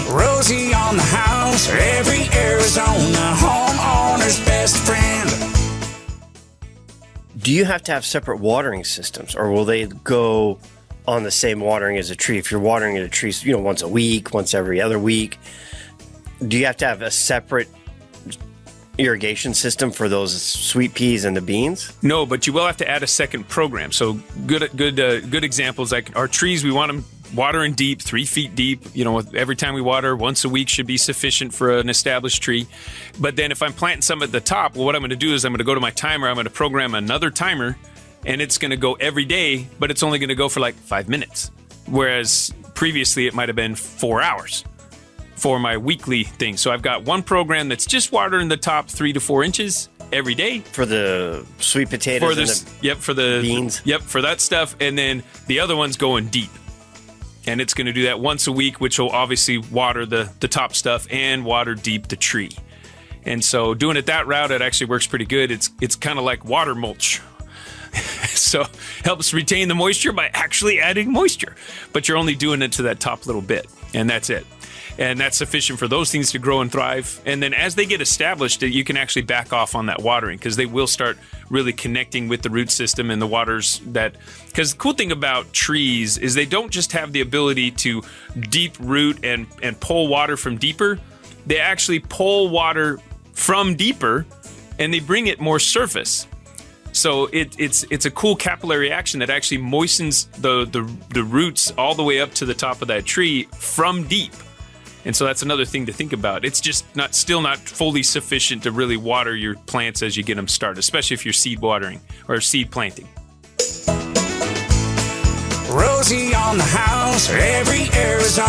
Rosie on the house, every Arizona homeowner's best friend. Do you have to have separate watering systems, or will they go on the same watering as a tree? If you're watering a tree, once a week, once every other week, do you have to have a separate irrigation system for those sweet peas and the beans? No, but you will have to add a second program. So good examples, like our trees, we want them watering deep, 3 feet deep. Every time we water, once a week should be sufficient for an established tree. But then if I'm planting some at the top, well, what I'm going to do is I'm going to go to my timer. I'm going to program another timer, and it's going to go every day, but it's only going to go for like 5 minutes. Whereas previously it might have been 4 hours for my weekly thing. So I've got one program that's just watering the top 3 to 4 inches every day. For the sweet potatoes for the beans. Yep, for that stuff. And then the other one's going deep. And it's going to do that once a week, which will obviously water the top stuff and water deep the tree. And so doing it that route, it actually works pretty good. It's kind of like water mulch. So helps retain the moisture by actually adding moisture. But you're only doing it to that top little bit. And that's it. And that's sufficient for those things to grow and thrive. And then as they get established, you can actually back off on that watering, because they will start really connecting with the root system and the waters because the cool thing about trees is they don't just have the ability to deep root and pull water from deeper. They actually pull water from deeper and they bring it more surface. So it's a cool capillary action that actually moistens the roots all the way up to the top of that tree from deep. And so that's another thing to think about. It's just still not fully sufficient to really water your plants as you get them started, especially if you're seed watering or seed planting. Rosie on the house, every Arizona